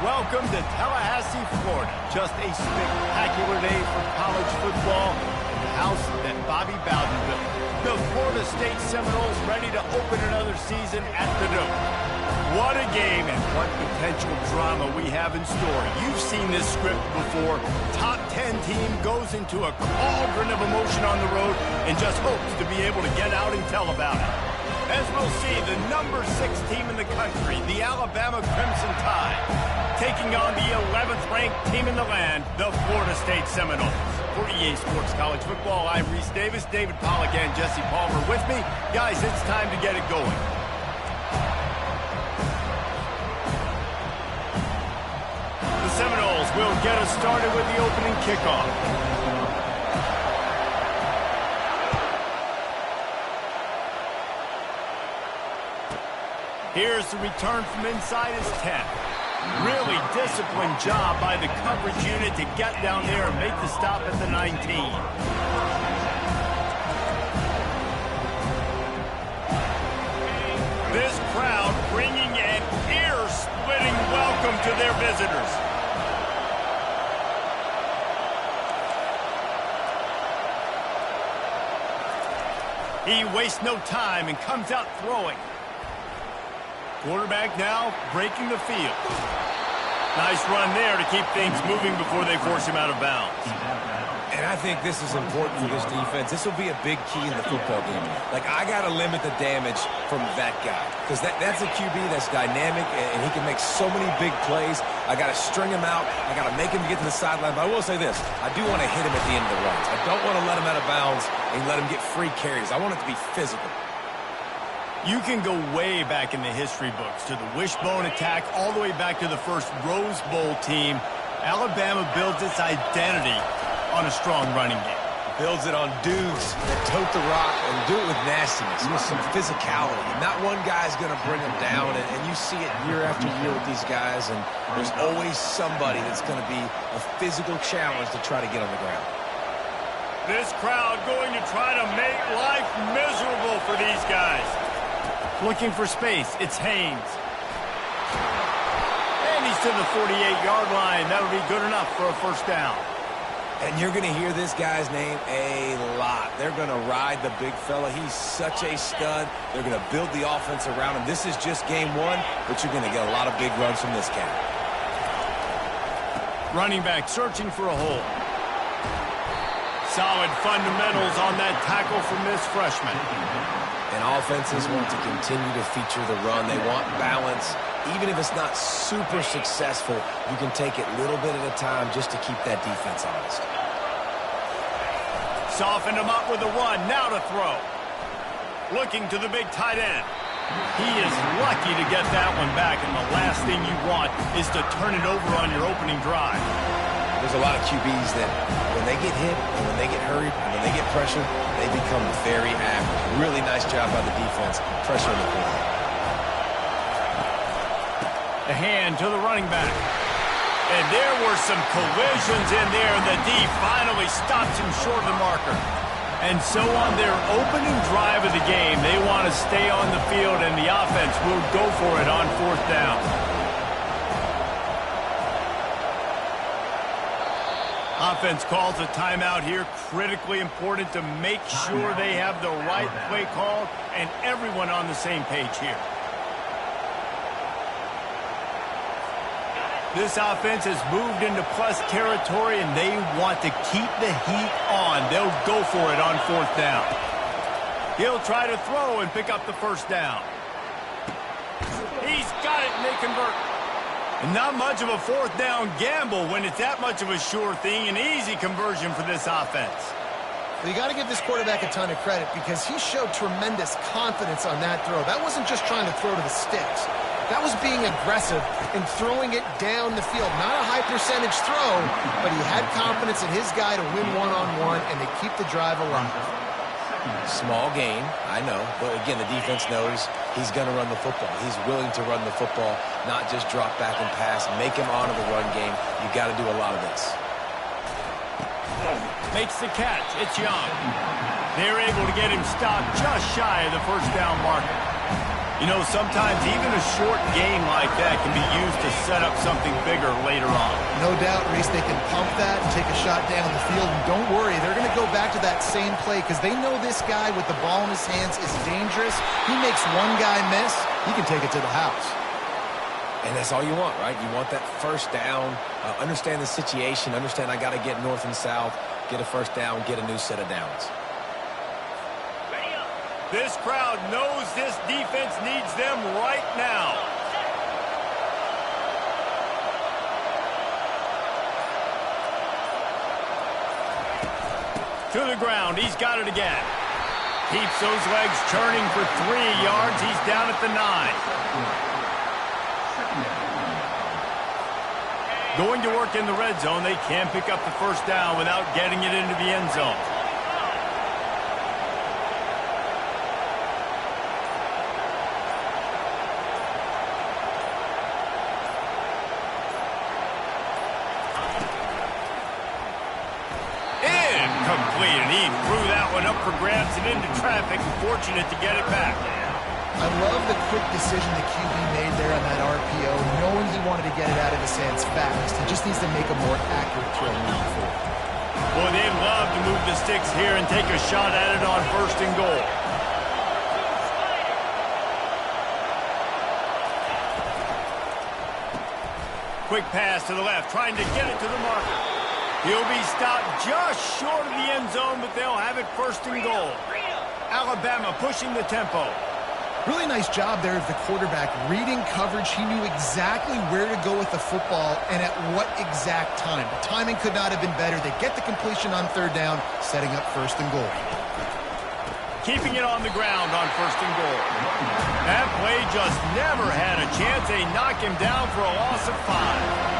Welcome to Tallahassee, Florida. Just a spectacular day for college football in the house that Bobby Bowden built. The Florida State Seminoles ready to open another season at the Dome. What a game and what potential drama we have in store. You've seen this script before. Top 10 team goes into a cauldron of emotion on the road and just hopes to be able to get out and tell about it. As we'll see, the number 6 team in the country, the Alabama Crimson Tide, taking on the 11th ranked team in the land, the Florida State Seminoles. For EA Sports College Football, I'm Reese Davis, David Pollack and Jesse Palmer with me. Guys, it's time to get it going. The Seminoles will get us started with the opening kickoff. Here's the return from inside his 10. Really disciplined job by the coverage unit to get down there and make the stop at the 19. This crowd bringing an ear-splitting welcome to their visitors. He wastes no time and comes out throwing. Quarterback now breaking the field. Nice run there to keep things moving before they force him out of bounds. And I think this is important for this defense. This will be a big key in the football game. Like, I got to limit the damage from that guy. Because that's a QB that's dynamic, and he can make so many big plays. I got to string him out. I got to make him get to the sideline. But I will say this. I do want to hit him at the end of the runs. I don't want to let him out of bounds and let him get free carries. I want it to be physical. You can go way back in the history books to the wishbone attack all the way back to the first Rose Bowl team. Alabama builds its identity on a strong running game. Builds it on dudes that tote the rock and do it with nastiness, with some physicality. And not one guy's going to bring them down, and you see it year after year with these guys, and there's always somebody that's going to be a physical challenge to try to get on the ground. This crowd going to try to make life miserable for these guys. Looking for space, it's Haynes. And he's to the 48-yard line. That would be good enough for a first down. And you're going to hear this guy's name a lot. They're going to ride the big fella. He's such a stud. They're going to build the offense around him. This is just game one, but you're going to get a lot of big runs from this cat. Running back searching for a hole. Solid fundamentals on that tackle from this freshman. And offenses want to continue to feature the run. They want balance. Even if it's not super successful, you can take it little bit at a time just to keep that defense honest. Softened him up with a run. Now to throw. Looking to the big tight end. He is lucky to get that one back, and the last thing you want is to turn it over on your opening drive. There's a lot of QBs that when they get hit, and when they get hurried, and when they get pressured, they become very average. Really nice job by the defense, pressuring the quarterback. The hand to the running back. And there were some collisions in there, and the D finally stops him short of the marker. And so on their opening drive of the game, they want to stay on the field, and the offense will go for it on fourth down. Offense calls a timeout here. Critically important to make sure they have the right play call and everyone on the same page here. This offense has moved into plus territory, and they want to keep the heat on. They'll go for it on fourth down. He'll try to throw and pick up the first down. He's got it, and they convert. And not much of a fourth down gamble when it's that much of a sure thing. An easy conversion for this offense. Well, you got to give this quarterback a ton of credit because he showed tremendous confidence on that throw. That wasn't just trying to throw to the sticks. That was being aggressive and throwing it down the field. Not a high percentage throw, but he had confidence in his guy to win one-on-one and to keep the drive alive. Small gain, I know, but again, the defense knows he's going to run the football. He's willing to run the football, not just drop back and pass, make him honor the run game. You got to do a lot of this. Makes the catch. It's Young. They're able to get him stopped just shy of the first down marker. You know, sometimes even a short game like that can be used to set up something bigger later on. No doubt, Reese, they can pump that and take a shot down the field. And don't worry, they're going to go back to that same play because they know this guy with the ball in his hands is dangerous. He makes one guy miss, he can take it to the house. And that's all you want, right? You want that first down, understand the situation, understand I got to get north and south, get a first down, get a new set of downs. This crowd knows this defense needs them right now. To the ground, he's got it again. Keeps those legs churning for 3 yards. He's down at the 9. Going to work in the red zone. They can pick up the first down without getting it into the end zone. And he threw that one up for grabs and into traffic. Fortunate to get it back. I love the quick decision the QB made there on that RPO, knowing he wanted to get it out of his hands fast. He just needs to make a more accurate throw moving forward. Boy, they'd love to move the sticks here and take a shot at it on first and goal. Quick pass to the left, trying to get it to the marker. He'll be stopped just short of the end zone, but they'll have it first and goal. Alabama pushing the tempo. Really nice job there of the quarterback. Reading coverage, he knew exactly where to go with the football and at what exact time. The timing could not have been better. They get the completion on third down, setting up first and goal. Keeping it on the ground on first and goal. That play just never had a chance. They knock him down for a loss of 5.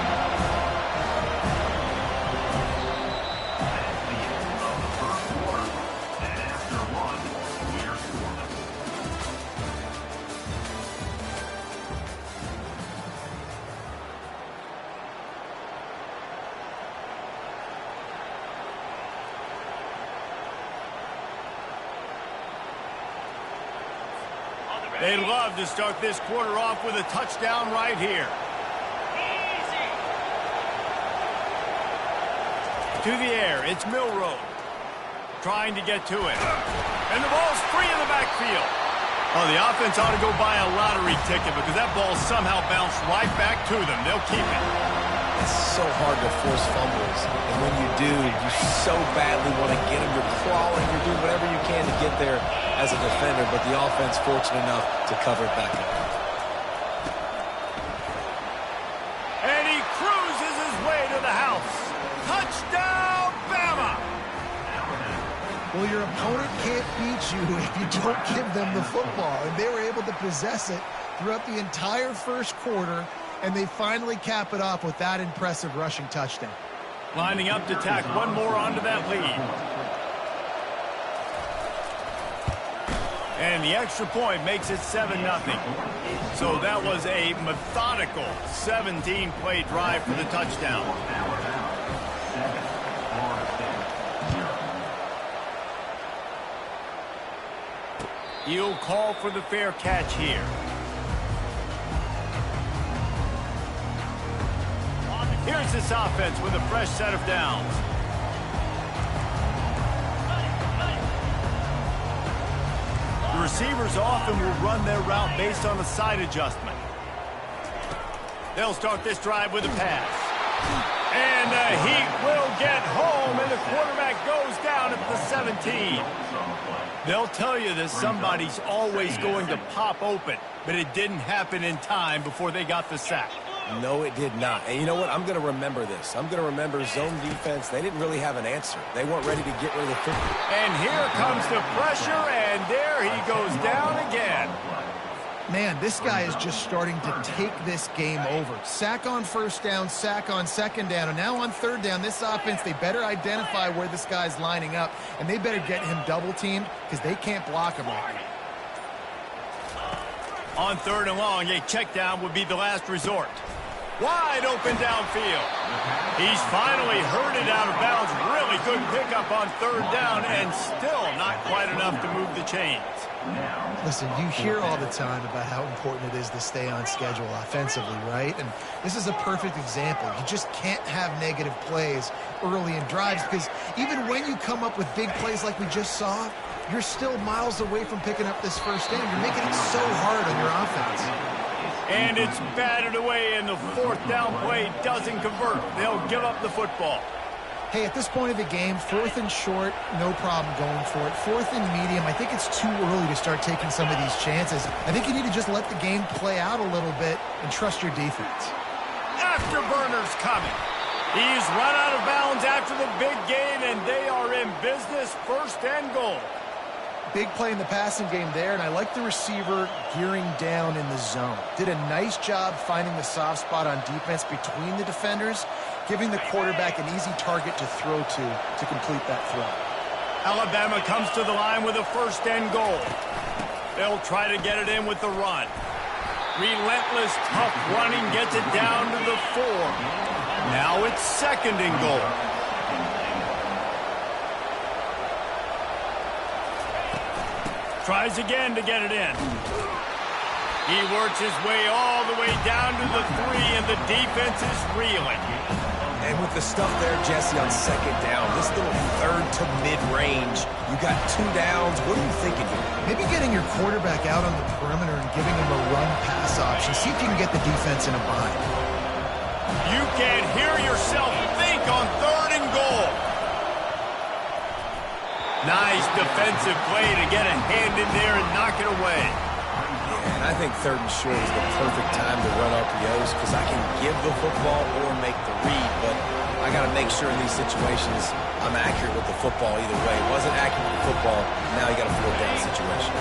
They'd love to start this quarter off with a touchdown right here. To the air, it's Milroe. Trying to get to it. And the ball's free in the backfield. Oh, the offense ought to go buy a lottery ticket because that ball somehow bounced right back to them. They'll keep it. It's so hard to force fumbles. And when you do, you so badly want to get them. You're crawling, you're doing whatever you can to get there as a defender, but the offense fortunate enough to cover it back up. And he cruises his way to the house. Touchdown, Bama! Well, your opponent can't beat you if you don't give them the football. And they were able to possess it throughout the entire first quarter, and they finally cap it off with that impressive rushing touchdown. Lining up to tack one more onto that lead. And the extra point makes it 7-0. So that was a methodical 17-play drive for the touchdown. He'll call for the fair catch here. Here's this offense with a fresh set of downs. The receivers often will run their route based on a side adjustment. They'll start this drive with a pass. And the Heat will get home, and the quarterback goes down at the 17. They'll tell you that somebody's always going to pop open, but it didn't happen in time before they got the sack. No, it did not. And you know what? I'm going to remember this. I'm going to remember zone defense. They didn't really have an answer. They weren't ready to get rid of the football. And here comes the pressure, and there he goes down again. Man, this guy is just starting to take this game over. Sack on first down, sack on second down, and now on third down, this offense, they better identify where this guy's lining up, and they better get him double-teamed because they can't block him right now. On third and long, a check down would be the last resort. Wide open downfield. He's finally herded out of bounds. Really good pickup on third down, and still not quite enough to move the chains. Listen, you hear all the time about how important it is to stay on schedule offensively, right? And this is a perfect example. You just can't have negative plays early in drives because even when you come up with big plays like we just saw, you're still miles away from picking up this first down. You're making it so hard on your offense. And it's batted away, and the fourth down play doesn't convert. They'll give up the football. Hey, at this point of the game, 4th and short, no problem going for it. 4th and medium, I think it's too early to start taking some of these chances. I think you need to just let the game play out a little bit and trust your defense. Afterburner's coming. He's run out of bounds after the big gain, and they are in business, 1st and goal. Big play in the passing game there, and I like the receiver gearing down in the zone. Did a nice job finding the soft spot on defense between the defenders, giving the quarterback an easy target to throw to complete that throw. Alabama comes to the line with a 1st and goal. They'll try to get it in with the run. Relentless, tough running gets it down to the 4. Now it's 2nd and goal. Tries again to get it in. He works his way all the way down to the 3, and the defense is reeling. And with the stuff there, Jesse, on 2nd down, this little 3rd to mid-range, you got 2 downs. What are you thinking here? Maybe getting your quarterback out on the perimeter and giving him a run-pass option. See if you can get the defense in a bind. You can hear yourself think on 3rd and goal. Nice defensive play to get a hand in there and knock it away. Yeah, and I think 3rd and short is the perfect time to run RPOs because I can give the football or make the read, but I got to make sure in these situations I'm accurate with the football either way. Wasn't accurate with the football, now you got a 4th down situation.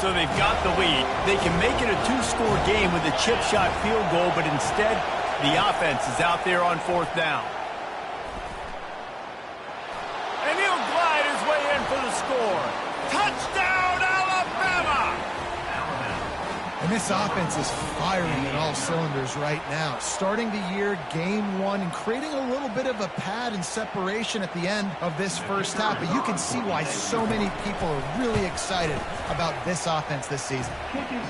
So they've got the lead. They can make it a 2-score game with a chip shot field goal, but instead the offense is out there on 4th down. And he'll glide his way in for the score. Touchdown, Alabama! And this offense is firing in all cylinders right now. Starting the year, game 1, and creating a little bit of a pad and separation at the end of this first half. But you can see why so many people are really excited about this offense this season.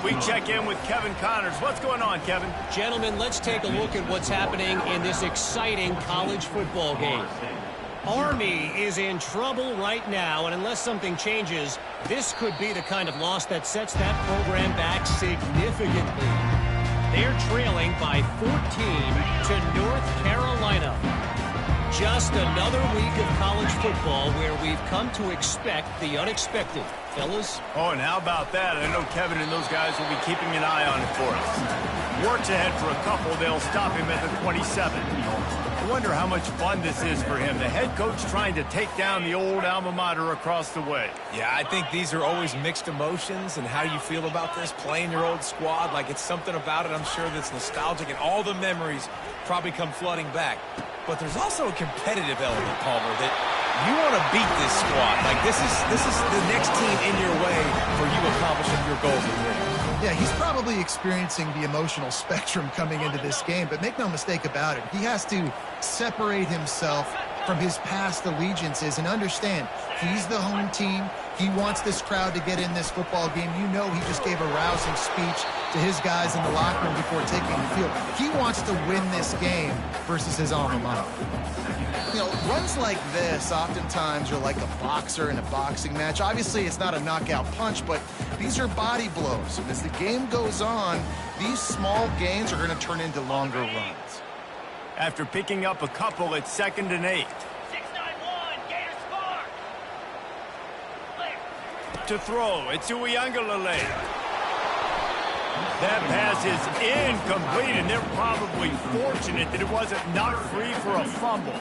We check in with Kevin Connors. What's going on, Kevin? Gentlemen, let's take a look at what's happening in this exciting college football game. Army is in trouble right now, and unless something changes, this could be the kind of loss that sets that program back significantly. They're trailing by 14 to North Carolina. Just another week of college football where we've come to expect the unexpected. Fellas? Oh, and how about that? I know Kevin and those guys will be keeping an eye on it for us. Works ahead for a couple. They'll stop him at the 27. I wonder how much fun this is for him. The head coach trying to take down the old alma mater across the way. Yeah, I think these are always mixed emotions, and how you feel about this, playing your old squad, like it's something about it, I'm sure, that's nostalgic, and all the memories probably come flooding back. But there's also a competitive element, Palmer, that you want to beat this squad. Like, this is the next team in your way for you accomplishing your goals and dreams. Yeah, he's probably experiencing the emotional spectrum coming into this game, but make no mistake about it. He has to separate himself from his past allegiances and understand he's the home team. He wants this crowd to get in this football game. You know he just gave a rousing speech to his guys in the locker room before taking the field. He wants to win this game versus his alma mater. You know, runs like this oftentimes are like a boxer in a boxing match. Obviously, it's not a knockout punch, but these are body blows. And as the game goes on, these small gains are going to turn into longer runs. After picking up a couple, it's 2nd and 8. 6-9-1, Gators score! To throw, it's Uiagalelei. That pass is incomplete, and they're probably fortunate that it wasn't knocked free for a fumble.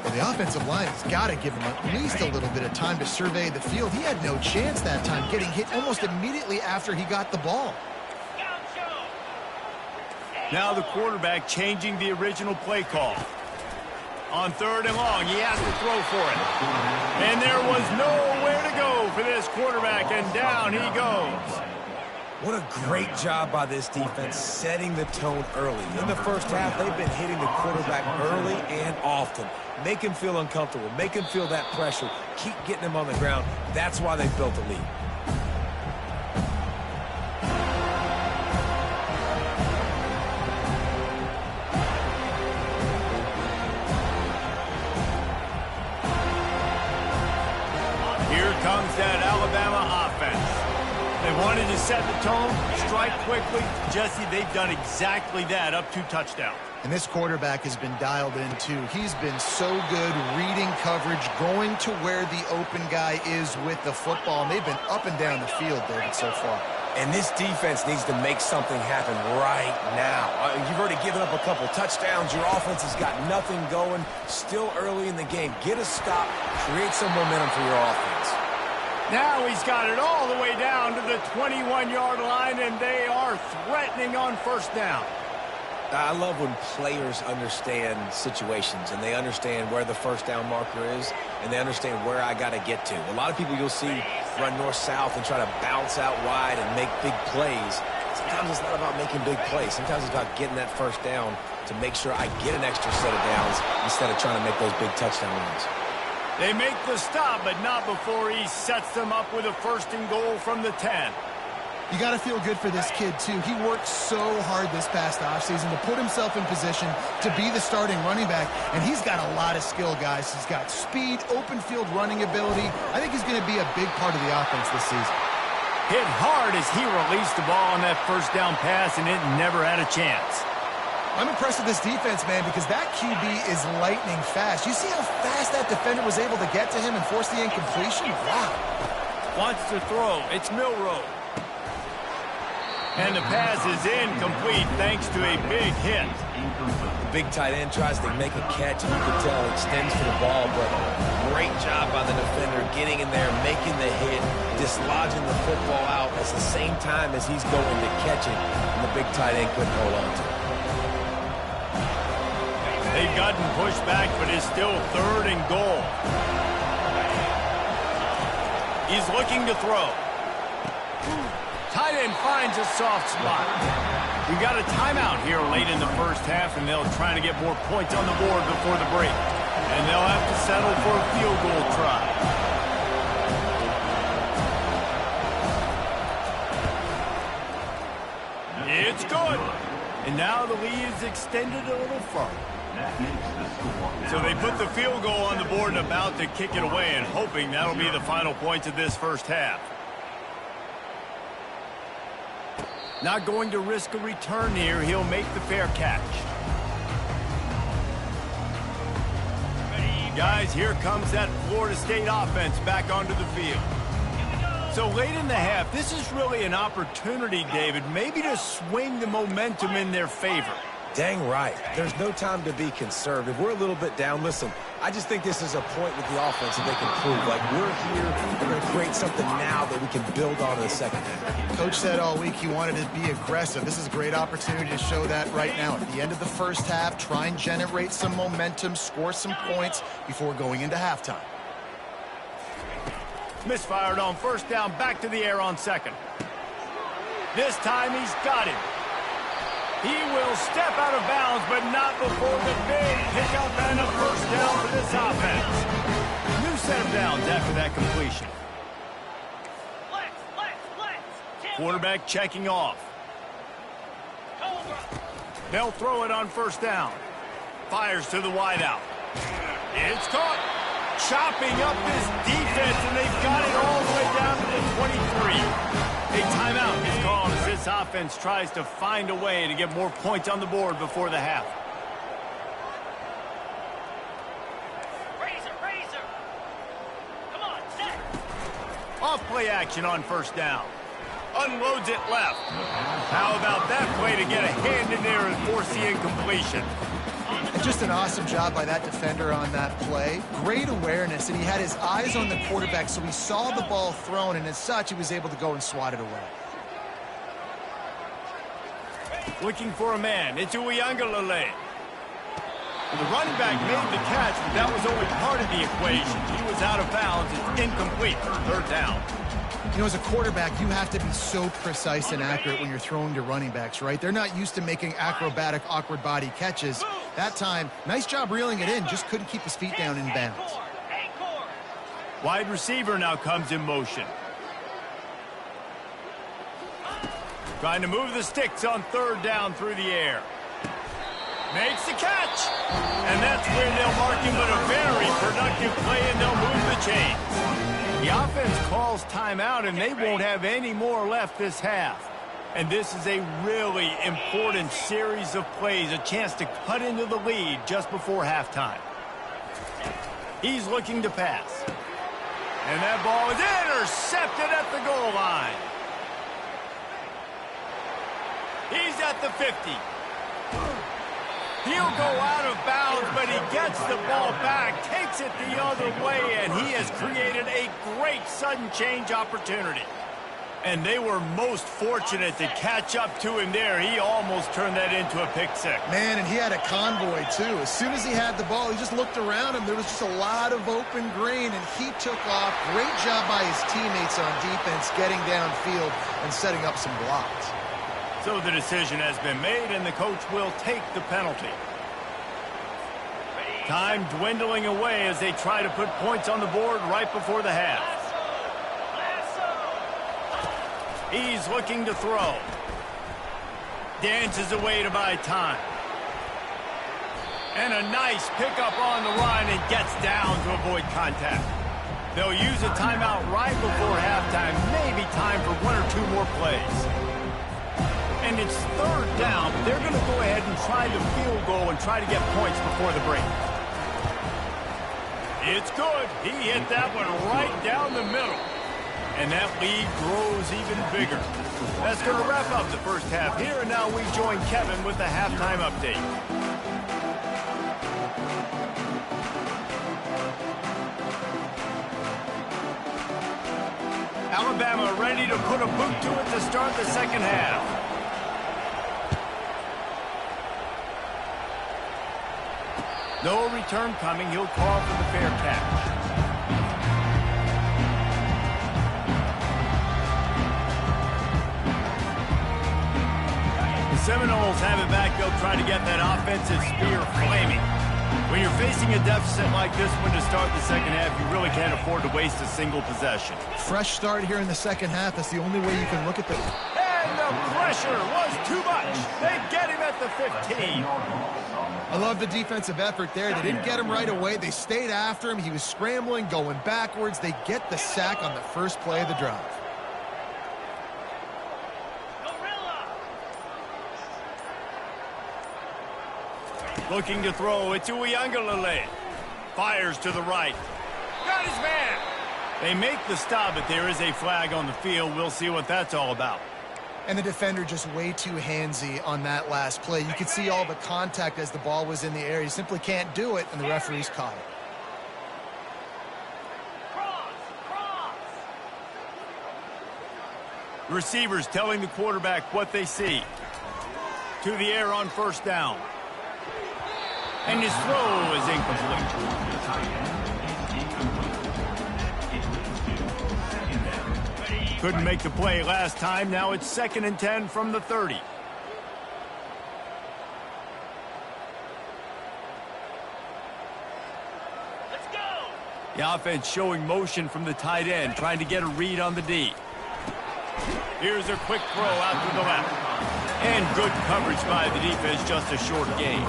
Well, the offensive line has got to give him at least a little bit of time to survey the field. He had no chance that time, getting hit almost immediately after he got the ball. Now the quarterback changing the original play call. On 3rd and long, he has to throw for it. And there was nowhere to go for this quarterback, and down he goes. What a great job by this defense setting the tone early. In the first half, they've been hitting the quarterback early and often. Make him feel uncomfortable. Make him feel that pressure. Keep getting him on the ground. That's why they built the lead. comes that Alabama offense. They wanted to set the tone, strike quickly. Jesse, they've done exactly that, up 2 touchdowns. And this quarterback has been dialed in, too. He's been so good reading coverage, going to where the open guy is with the football. And they've been up and down the field, David, so far. And this defense needs to make something happen right now. You've already given up a couple touchdowns. Your offense has got nothing going. Still early in the game. Get a stop. Create some momentum for your offense. Now he's got it all the way down to the 21-yard line, and they are threatening on first down. I love when players understand situations and they understand where the first down marker is and they understand where I got to get to. A lot of people you'll see run north-south and try to bounce out wide and make big plays. Sometimes it's not about making big plays. Sometimes it's about getting that first down to make sure I get an extra set of downs instead of trying to make those big touchdown runs. They make the stop, but not before he sets them up with a 1st and goal from the 10. You got to feel good for this kid, too. He worked so hard this past offseason to put himself in position to be the starting running back, and he's got a lot of skill, guys. He's got speed, open field running ability. I think he's going to be a big part of the offense this season. Hit hard as he released the ball on that first down pass, and it never had a chance. I'm impressed with this defense, man, because that QB is lightning fast. You see how fast that defender was able to get to him and force the incompletion? Wow. Wants to throw. It's Milroe. And the pass is incomplete thanks to a big hit. The big tight end tries to make a catch, and you can tell he extends for the ball, but great job by the defender getting in there, making the hit, dislodging the football out at the same time as he's going to catch it, and the big tight end couldn't hold on to it. They've gotten pushed back, but it's still 3rd and goal. He's looking to throw. Tight end finds a soft spot. We got a timeout here late in the first half, and they'll try to get more points on the board before the break. And they'll have to settle for a field goal try. It's good. And now the lead is extended a little further. So they put the field goal on the board and about to kick it away, and hoping that'll be the final points of this first half. Not going to risk a return here. He'll make the fair catch. Guys, here comes that Florida State offense back onto the field. So late in the half, this is really an opportunity, David, maybe to swing the momentum in their favor. Dang right. There's no time to be conservative. We're a little bit down. Listen, I just think this is a point with the offense that they can prove. Like, we're here, we're going to create something now that we can build on in the second half. Coach said all week he wanted to be aggressive. This is a great opportunity to show that right now. At the end of the first half, try and generate some momentum, score some points before going into halftime. Misfired on first down, back to the air on 2nd. This time he's got him. He will step out of bounds, but not before the big pickup and a first down for this offense. New set of downs after that completion. Quarterback checking off. They'll throw it on first down. Fires to the wideout. It's caught. Chopping up this defense, and they've got it all the way down to the 23. A timeout is called as this offense tries to find a way to get more points on the board before the half. Razor. Come on, set. Off play action on first down. Unloads it left. How about that play to get a hand in there and force the incompletion? And just an awesome job by that defender on that play. Great awareness, and he had his eyes on the quarterback, so he saw the ball thrown, and as such, he was able to go and swat it away. Looking for a man. It's Uiagalelei. The running back made the catch, but that was only part of the equation. He was out of bounds. It's incomplete for 3rd down. You know, as a quarterback, you have to be so precise and accurate when you're throwing to running backs, right? They're not used to making acrobatic, awkward body catches. That time, nice job reeling it in, just couldn't keep his feet down in bounds. Wide receiver now comes in motion. Trying to move the sticks on 3rd down through the air. Makes the catch. And that's where they'll mark him, but a very productive play, and they'll move the chains. He The offense calls timeout, and they won't have any more left this half. And this is a really important series of plays, a chance to cut into the lead just before halftime. He's looking to pass. And that ball is intercepted at the goal line. He's at the 50. He'll go out of bounds, but he gets the ball back, takes it the other way, and he has created a great sudden change opportunity. And they were most fortunate to catch up to him there. He almost turned that into a pick six. Man, and he had a convoy, too. As soon as he had the ball, he just looked around him. There was just a lot of open green, and he took off. Great job by his teammates on defense, getting downfield and setting up some blocks. So the decision has been made, and the coach will take the penalty. Time dwindling away as they try to put points on the board right before the half. He's looking to throw. Dances away to buy time. And a nice pickup on the run and gets down to avoid contact. They'll use a timeout right before halftime. Maybe time for one or two more plays. And it's third down, but they're going to go ahead and try the field goal and try to get points before the break. It's good. He hit that one right down the middle. And that lead grows even bigger. That's going to wrap up the first half here, and now we join Kevin with the halftime update. Alabama ready to put a boot to it to start the second half. No return coming. He'll call for the fair catch. The Seminoles have it back. They'll try to get that offensive spear flaming. When you're facing a deficit like this one to start the second half, you really can't afford to waste a single possession. Fresh start here in the second half. That's the only way you can look at this. And the pressure was too much. They get him at the 15. I love the defensive effort there. They didn't get him right away. They stayed after him. He was scrambling, going backwards. They get the sack on the first play of the drive. Looking to throw. It's Uiagalelei. Fires to the right. Got his man. They make the stop, but there is a flag on the field. We'll see what that's all about. And the defender just way too handsy on that last play. You could see all the contact as the ball was in the air. He simply can't do it, and the referee's caught it. Receivers telling the quarterback what they see. To the air on first down. And his throw is incomplete. Couldn't make the play last time. Now it's 2nd and 10 from the 30. Let's go. The offense showing motion from the tight end, trying to get a read on the D. Here's a quick throw out to the left. And good coverage by the defense, just a short gain.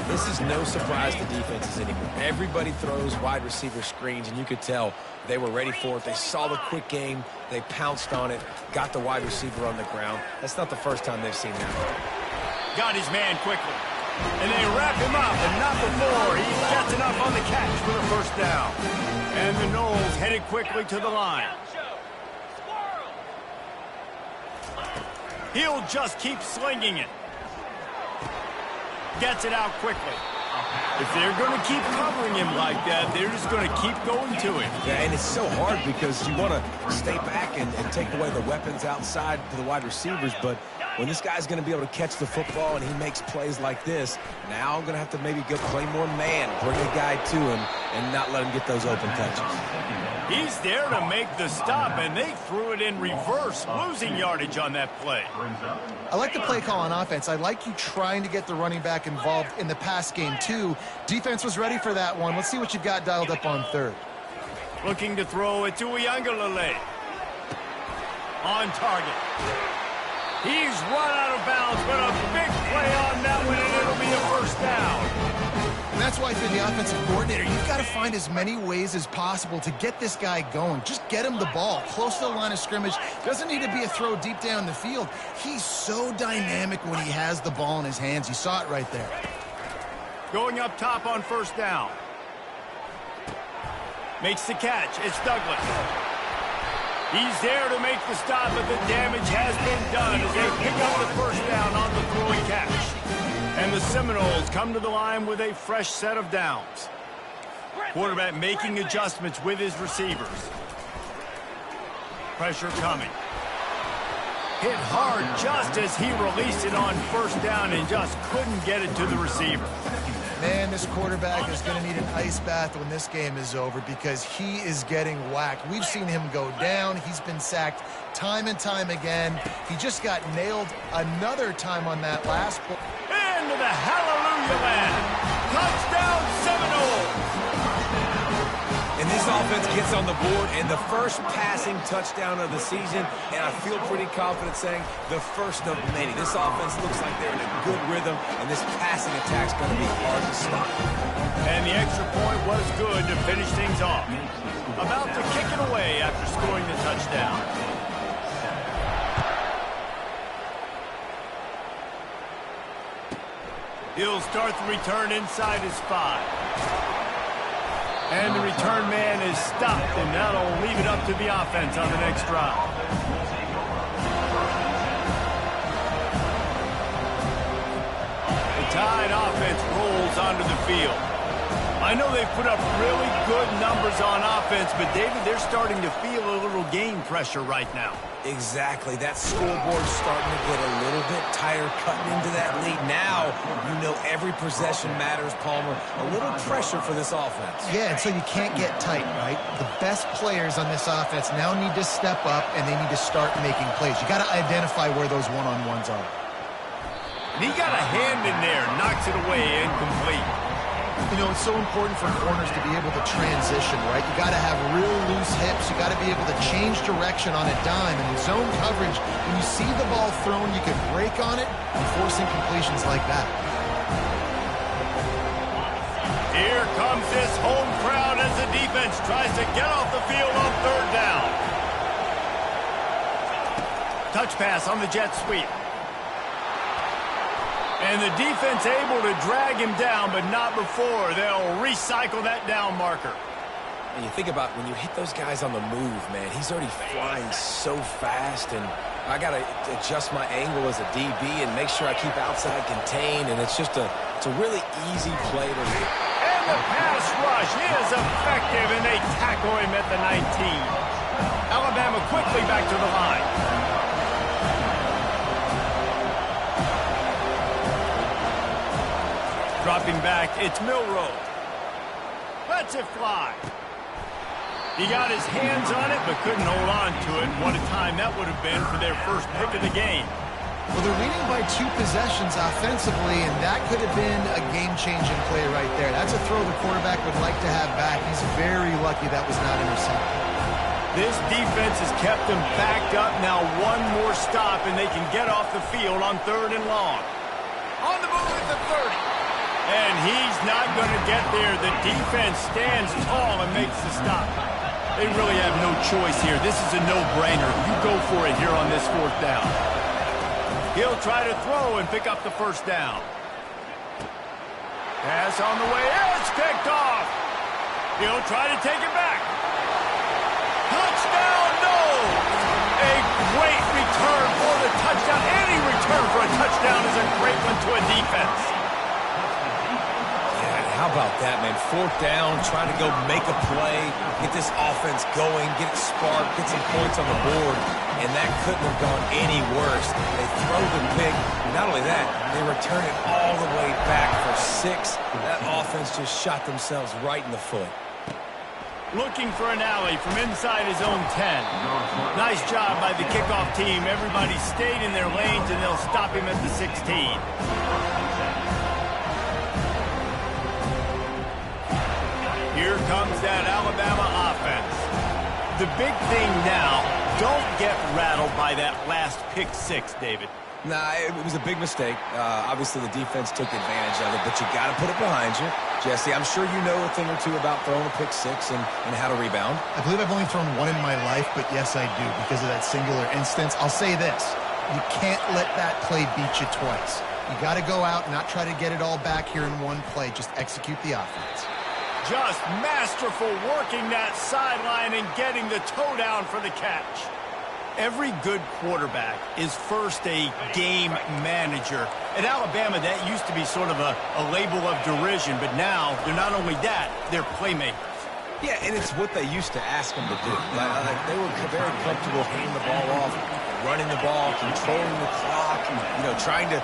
This is no surprise to defenses anymore. Everybody throws wide receiver screens, and you could tell they were ready for it. They saw the quick game. They pounced on it, got the wide receiver on the ground. That's not the first time they've seen that. Got his man quickly. And they wrap him up, and not before he gets enough on the catch for the first down. And the Noles headed quickly to the line. He'll just keep slinging it. Gets it out quickly. If they're going to keep covering him like that, they're just going to keep going to him. Yeah, and it's so hard because you want to stay back and take away the weapons outside to the wide receivers, but when this guy's going to be able to catch the football and he makes plays like this, now I'm going to have to maybe go play more man, bring a guy to him, and not let him get those open touches. He's there to make the stop, and they threw it in reverse, losing yardage on that play. I like the play call on offense. I like you trying to get the running back involved in the pass game, too. Defense was ready for that one. Let's see what you've got dialed up on third. Looking to throw it to Uiagalelei. On target. He's run out of bounds, but a big play on that one, and it'll be a first down. And that's why, if you're the offensive coordinator, you've got to find as many ways as possible to get this guy going. Just get him the ball close to the line of scrimmage. Doesn't need to be a throw deep down the field. He's so dynamic when he has the ball in his hands. You saw it right there. Going up top on first down. Makes the catch. It's Douglas. He's there to make the stop, but the damage has been done as they pick up the first down on the throwing catch. And the Seminoles come to the line with a fresh set of downs. Quarterback making adjustments with his receivers. Pressure coming. Hit hard just as he released it on first down and just couldn't get it to the receiver. Man, this quarterback is going to need an ice bath when this game is over because he is getting whacked. We've seen him go down. He's been sacked time and time again. He just got nailed another time on that last play. Into the hallelujah land. Touchdown Seminoles. And this offense gets on the board and the first passing touchdown of the season, and I feel pretty confident saying the first of many. This offense looks like they're in a good rhythm, and this passing attack's going to be hard to stop. And the extra point was good to finish things off. About to kick it away after scoring the touchdown. He'll start the return inside his 5. And the return man is stopped, and that'll leave it up to the offense on the next drive. The Tide offense rolls onto the field. I know they've put up really good numbers on offense, but David, they're starting to feel a little game pressure right now. Exactly. That scoreboard's starting to get a little bit tired cutting into that lead. Now, you know every possession matters, Palmer. A little pressure for this offense. Yeah, and so you can't get tight, right? The best players on this offense now need to step up, and they need to start making plays. You got to identify where those one-on-ones are. And he got a hand in there, knocks it away, incomplete. You know, it's so important for corners to be able to transition, right? You got to have real loose hips. You got to be able to change direction on a dime. And in zone coverage, when you see the ball thrown, you can break on it and force incompletions like that. Here comes this home crowd as the defense tries to get off the field on third down. Touch pass on the jet sweep. And the defense able to drag him down, but not before. They'll recycle that down marker. And you think about when you hit those guys on the move, man, he's already flying so fast, and I got to adjust my angle as a DB and make sure I keep outside contained, and it's a really easy play to read. And the pass rush is effective, and they tackle him at the 19. Alabama quickly back to the line. Dropping back, it's Milroe. Lets it fly. He got his hands on it, but couldn't hold on to it. What a time that would have been for their first pick of the game. Well, they're leading by 2 possessions offensively, and that could have been a game-changing play right there. That's a throw the quarterback would like to have back. He's very lucky that was not intercepted. This defense has kept them backed up. Now one more stop, and they can get off the field on 3rd and long. On the move at the 30. And he's not going to get there. The defense stands tall and makes the stop. They really have no choice here. This is a no-brainer. You go for it here on this 4th down. He'll try to throw and pick up the first down. Pass on the way. It's picked off. He'll try to take it back. Touchdown, no! A great return for the touchdown. Any return for a touchdown is a great one to a defense. How about that, man? 4th down, trying to go make a play, get this offense going, get it sparked, get some points on the board, and that couldn't have gone any worse. They throw the pick. Not only that, they return it all the way back for 6. That offense just shot themselves right in the foot. Looking for an alley from inside his own 10. Nice job by the kickoff team. Everybody stayed in their lanes, and they'll stop him at the 16. Here comes that Alabama offense. The big thing now, don't get rattled by that last pick 6, David. Nah, it was a big mistake. Obviously, the defense took advantage of it, but you got to put it behind you. Jesse, I'm sure you know a thing or two about throwing a pick six and how to rebound. I believe I've only thrown one in my life, but yes, I do because of that singular instance. I'll say this. You can't let that play beat you twice. You got to go out and not try to get it all back here in one play. Just execute the offense. Just masterful working that sideline and getting the toe down for the catch. Every good quarterback is first a game manager. At Alabama, that used to be sort of a label of derision, but now they're not only that, they're playmakers. Yeah, and it's what they used to ask them to do. Like they were very comfortable handing the ball off, running the ball, controlling the clock, trying to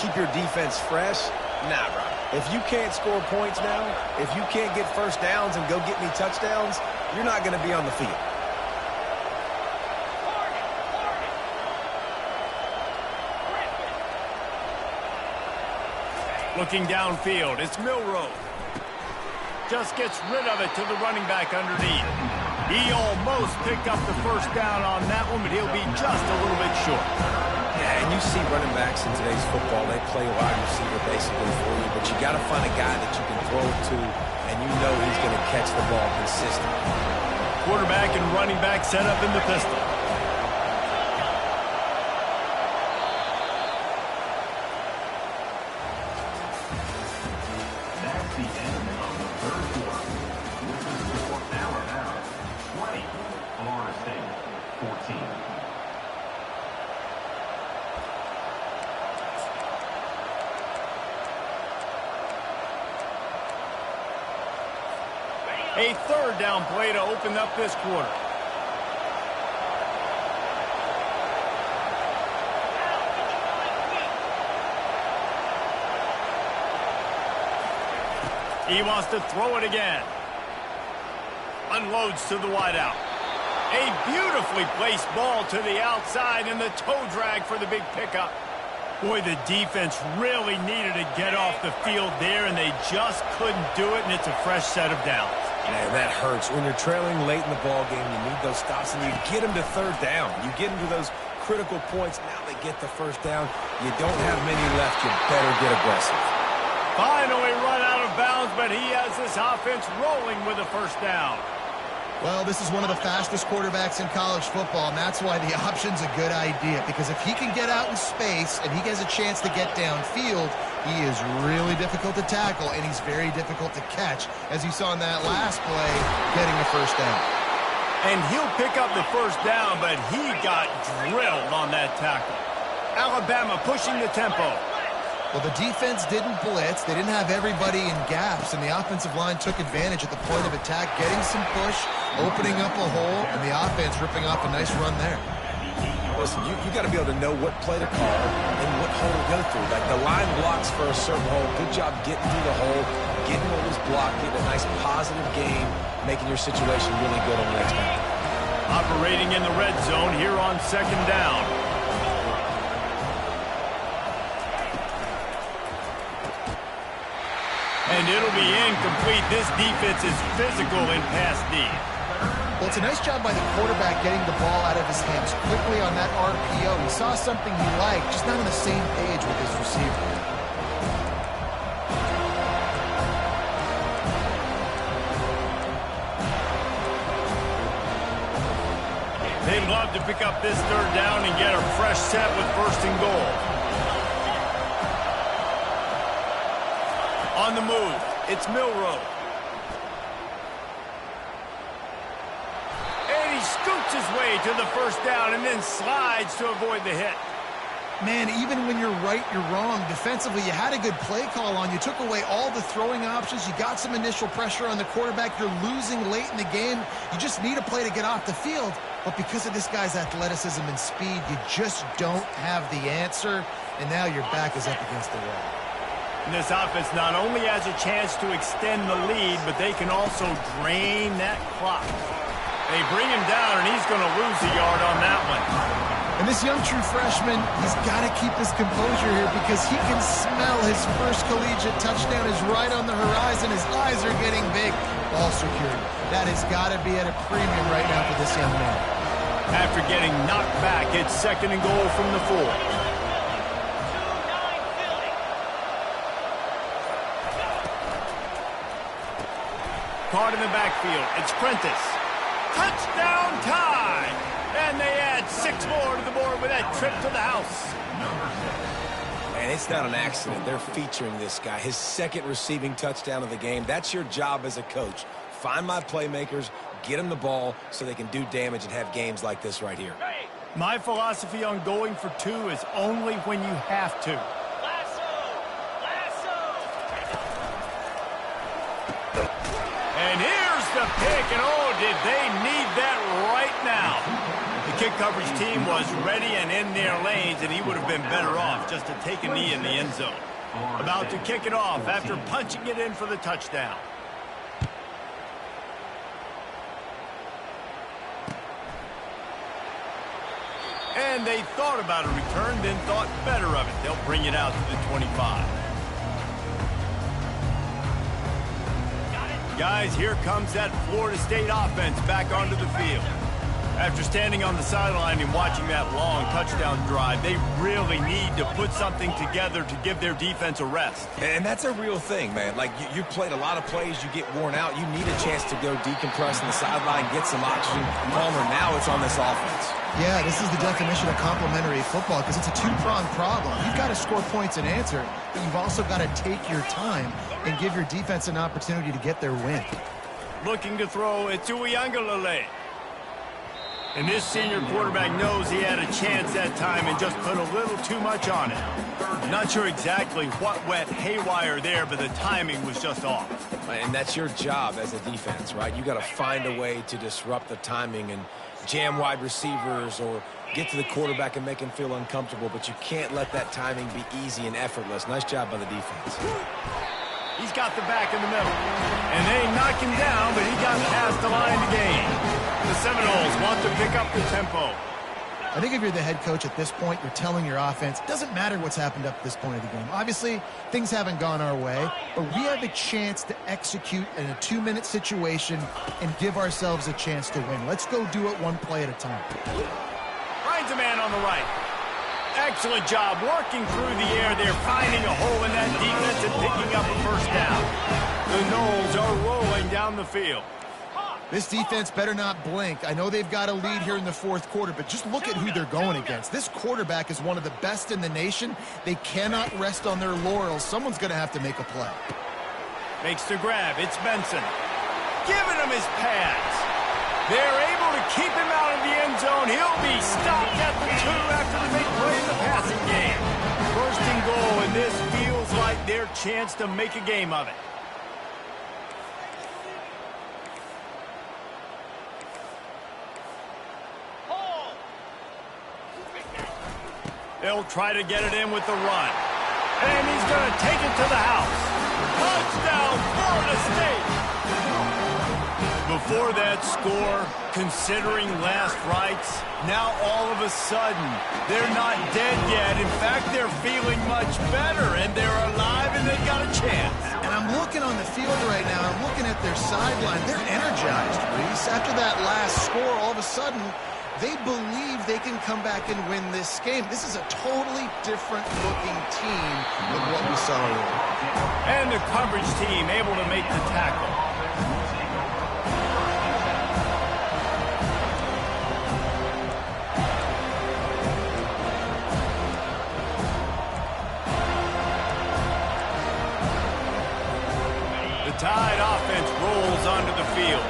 keep your defense fresh. Nah, bro. If you can't score points now, if you can't get first downs and go get me touchdowns, you're not going to be on the field. Looking downfield, it's Milroe. Just gets rid of it to the running back underneath. He almost picked up the first down on that one, but he'll be just a little bit short. Yeah, and you see running backs in today's football, they play wide receiver basically for you, but you got to find a guy that you can throw it to, and you know he's going to catch the ball consistently. Quarterback and running back set up in the pistol. A third down play to open up this quarter. He wants to throw it again. Unloads to the wideout. A beautifully placed ball to the outside and the toe drag for the big pickup. Boy, the defense really needed to get off the field there, and they just couldn't do it, and it's a fresh set of downs. Man, that hurts. When you're trailing late in the ball game, you need those stops, and you get them to third down. You get them to those critical points. Now they get the first down. You don't have many left. You better get aggressive. Finally run out of bounds, but he has this offense rolling with a first down. Well, this is one of the fastest quarterbacks in college football, and that's why the option's a good idea. Because if he can get out in space and he has a chance to get downfield, he is really difficult to tackle, and he's very difficult to catch, as you saw in that last play, getting a first down. And he'll pick up the first down, but he got drilled on that tackle. Alabama pushing the tempo. Well, the defense didn't blitz. They didn't have everybody in gaps, and the offensive line took advantage at the point of attack, getting some push, opening up a hole, and the offense ripping off a nice run there. Listen, you got to be able to know what play to call and what hole to go through. Like the line blocks for a certain hole. Good job getting through the hole, getting what was blocked, getting a nice positive game, making your situation really good on the next down. Operating in the red zone here on second down. And it'll be incomplete. This defense is physical in pass D. Well, it's a nice job by the quarterback getting the ball out of his hands quickly on that RPO. He saw something he liked, just not on the same page with his receiver. They'd love to pick up this third down and get a fresh set with first and goal. On the move, it's Milroe. And he scoots his way to the first down and then slides to avoid the hit. Man, even when you're right, you're wrong. Defensively, you had a good play call on. You took away all the throwing options. You got some initial pressure on the quarterback. You're losing late in the game. You just need a play to get off the field. But because of this guy's athleticism and speed, you just don't have the answer. And now your back is up against the wall. And this offense not only has a chance to extend the lead, but they can also drain that clock. They bring him down, and he's going to lose a yard on that one. And this young true freshman, he's got to keep his composure here because he can smell his first collegiate touchdown is right on the horizon. His eyes are getting big. Ball security. That has got to be at a premium right now for this young man. After getting knocked back, it's second and goal from the 4. caught in the backfield. It's Prentice. Touchdown tie! And they add 6 more to the board with that trip to the house. And it's not an accident. They're featuring this guy. His second receiving touchdown of the game. That's your job as a coach. Find my playmakers, get them the ball so they can do damage and have games like this right here. My philosophy on going for 2 is only when you have to. And here's the pick, and oh, did they need that right now. The kick coverage team was ready and in their lanes, and he would have been better off just to take a knee in the end zone. About to kick it off after punching it in for the touchdown. And they thought about a return, then thought better of it. They'll bring it out to the 25. Guys, here comes that Florida State offense back onto the field. After standing on the sideline and watching that long touchdown drive, they really need to put something together to give their defense a rest. And that's a real thing, man. Like, you played a lot of plays, you get worn out. You need a chance to go decompress on the sideline, get some oxygen. Palmer, now it's on this offense. Yeah, this is the definition of complementary football because it's a two-pronged problem. You've got to score points and answer, but you've also got to take your time and give your defense an opportunity to get their win. Looking to throw it to Uiagalelei. And this senior quarterback knows he had a chance that time and just put a little too much on it. Not sure exactly what went haywire there, but the timing was just off. And that's your job as a defense, right? You got to find a way to disrupt the timing and jam wide receivers or get to the quarterback and make him feel uncomfortable, but you can't let that timing be easy and effortless. Nice job by the defense. He's got the back in the middle. And they knock him down, but he got past the line to gain. The Seminoles want to pick up the tempo. I think if you're the head coach at this point, you're telling your offense, it doesn't matter what's happened up to this point of the game. Obviously, things haven't gone our way, but we have a chance to execute in a 2-minute situation and give ourselves a chance to win. Let's go do it one play at a time. Finds a man on the right. Excellent job working through the air there, finding a hole in that defense and picking up a first down. The Noles are rolling down the field. This defense better not blink. I know they've got a lead here in the fourth quarter, but just look at who they're going against. This quarterback is one of the best in the nation. They cannot rest on their laurels. Someone's going to have to make a play. Makes the grab. It's Benson. Giving him his pads. They're able to keep him out of the end zone. He'll be stopped at the 2 after the big play in the passing game. First and goal, and this feels like their chance to make a game of it. They'll try to get it in with the run. And he's going to take it to the house. Touchdown, Florida State! Before that score, considering last rites, now all of a sudden, they're not dead yet. In fact, they're feeling much better, and they're alive, and they've got a chance. And I'm looking on the field right now. I'm looking at their sideline. They're energized, Reese. After that last score, all of a sudden, they believe they can come back and win this game. This is a totally different-looking team than what we saw earlier. And the coverage team able to make the tackle. The Tide offense rolls onto the field.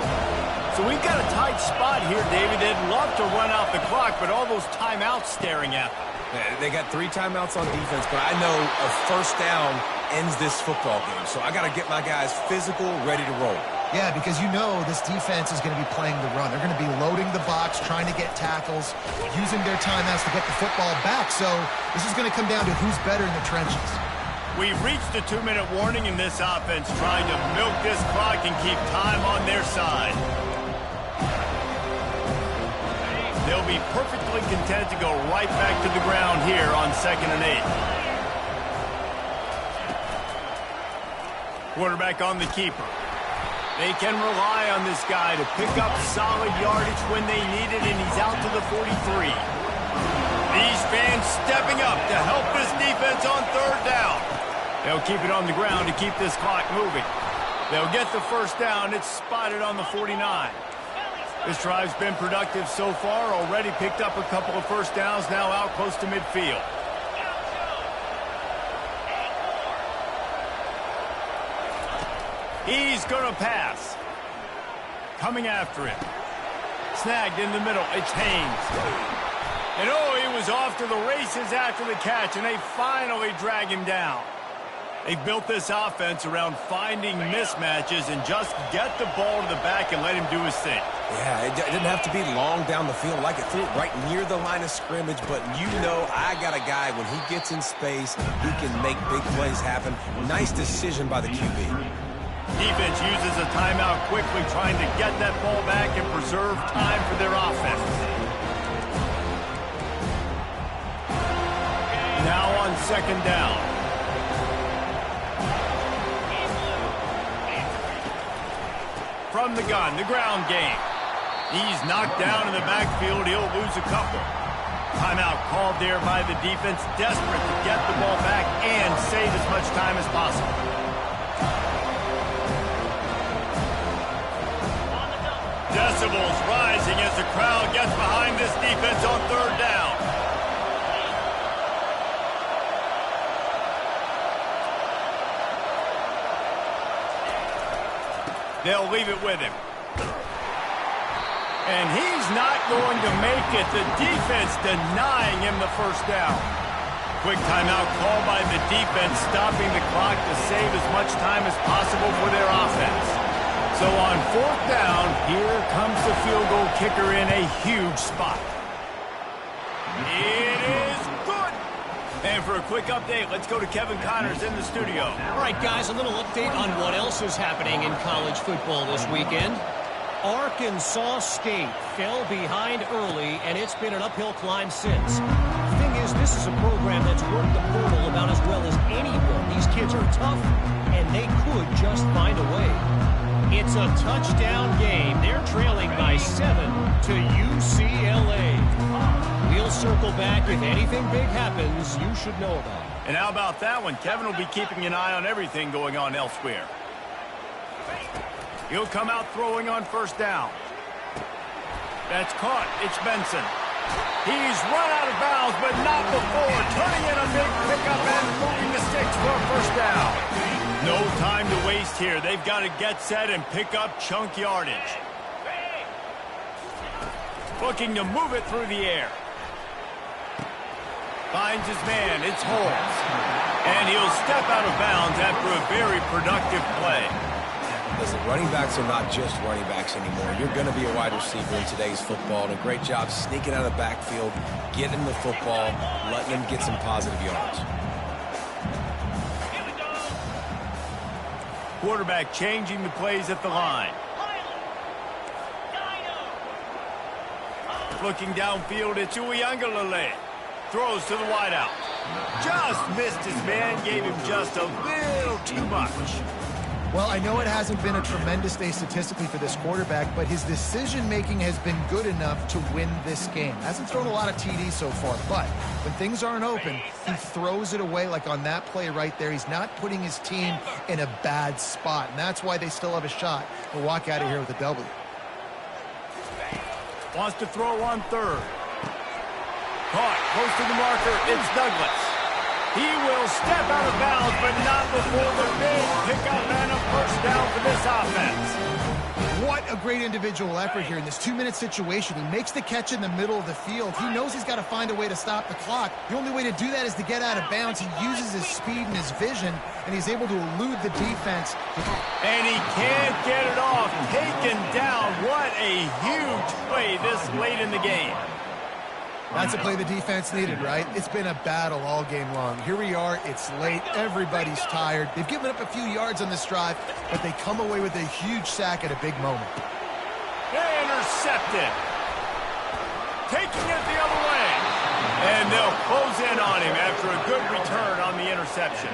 So we've got a tight spot here, David. They'd love to run out the clock, but all those timeouts staring at them. They got 3 timeouts on defense, but I know a first down ends this football game. So I got to get my guys physical, ready to roll. Yeah, because you know this defense is going to be playing the run. They're going to be loading the box, trying to get tackles, using their timeouts to get the football back. So this is going to come down to who's better in the trenches. We've reached the 2-minute warning in this offense, trying to milk this clock and keep time on their side. They'll be perfectly content to go right back to the ground here on 2nd and 8. Quarterback on the keeper. They can rely on this guy to pick up solid yardage when they need it, and he's out to the 43. These fans stepping up to help this defense on 3rd down. They'll keep it on the ground to keep this clock moving. They'll get the first down. It's spotted on the 49. This drive's been productive so far. Already picked up a couple of first downs, now out close to midfield. He's going to pass. Coming after him. Snagged in the middle. It's Haynes. And oh, he was off to the races after the catch, and they finally drag him down. They've built this offense around finding mismatches and just get the ball to the back and let him do his thing. Yeah, it didn't have to be long down the field. Like it threw it right near the line of scrimmage, but you know I got a guy, when he gets in space, he can make big plays happen. Nice decision by the QB. Defense uses a timeout quickly, trying to get that ball back and preserve time for their offense. Now on second down. From the gun, the ground game. He's knocked down in the backfield. He'll lose a couple. Timeout called there by the defense, desperate to get the ball back and save as much time as possible. Decibels rising as the crowd gets behind this defense on third down. They'll leave it with him. And he's not going to make it. The defense denying him the first down. Quick timeout called by the defense, stopping the clock to save as much time as possible for their offense. So on fourth down, here comes the field goal kicker in a huge spot. It is good. And for a quick update, let's go to Kevin Connors in the studio. All right, guys, a little update on what else is happening in college football this weekend. Arkansas State fell behind early, and it's been an uphill climb since. The thing is, this is a program that's worked the portal about as well as anyone. These kids are tough, and they could just find a way. It's a touchdown game. They're trailing by 7 to UCLA. We'll circle back. If anything big happens, you should know about it. And how about that one? Kevin will be keeping an eye on everything going on elsewhere. He'll come out throwing on first down. That's caught. It's Benson. He's run out of bounds, but not before. Turning in a big pickup and moving the sticks for a first down. No time to waste here. They've got to get set and pick up chunk yardage. Looking to move it through the air. Finds his man. It's Holmes. And he'll step out of bounds after a very productive play. Listen, running backs are not just running backs anymore. You're going to be a wide receiver in today's football. And a great job sneaking out of the backfield, getting the football, letting them get some positive yards. Quarterback changing the plays at the line. Looking downfield, it's Uiagalelei. Throws to the wideout. Just missed his man, gave him just a little too much. Well, I know it hasn't been a tremendous day statistically for this quarterback, but his decision-making has been good enough to win this game. Hasn't thrown a lot of TDs so far, but when things aren't open, he throws it away like on that play right there. He's not putting his team in a bad spot, and that's why they still have a shot to walk out of here with a W. Wants to throw on third. Caught close to the marker. It's Douglas. He will step out of bounds, but not before the big pickup and a first down for this offense. What a great individual effort here in this 2-minute situation. He makes the catch in the middle of the field. He knows he's got to find a way to stop the clock. The only way to do that is to get out of bounds. He uses his speed and his vision, and he's able to elude the defense. And he can't get it off. Taken down. What a huge play this late in the game. That's a play the defense needed, right? It's been a battle all game long. Here we are. It's late. Everybody's tired. They've given up a few yards on this drive, but they come away with a huge sack at a big moment. Intercepted. Taking it the other way. And they'll close in on him after a good return on the interception.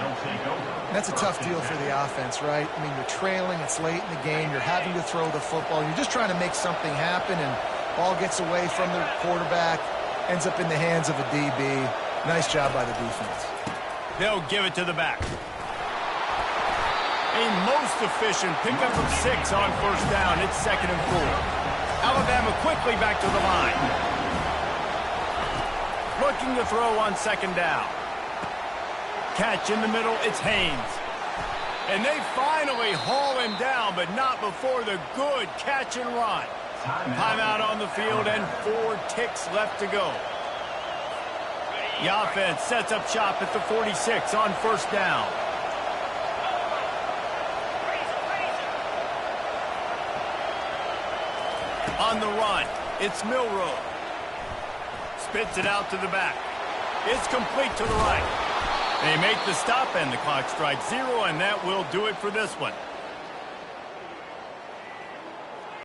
That's a tough deal for the offense, right? I mean, you're trailing. It's late in the game. You're having to throw the football. You're just trying to make something happen, and ball gets away from the quarterback. Ends up in the hands of a DB. Nice job by the defense. They'll give it to the back. A most efficient pickup of 6 on first down. It's 2nd and 4. Alabama quickly back to the line. Looking to throw on 2nd down. Catch in the middle, it's Haynes. And they finally haul him down, but not before the good catch and run. Timeout on the field and 4 ticks left to go. The offense sets up shop at the 46 on first down. On the run, it's Milroe. Spits it out to the back. It's complete to the right. They make the stop, and the clock strikes 0, and that will do it for this one.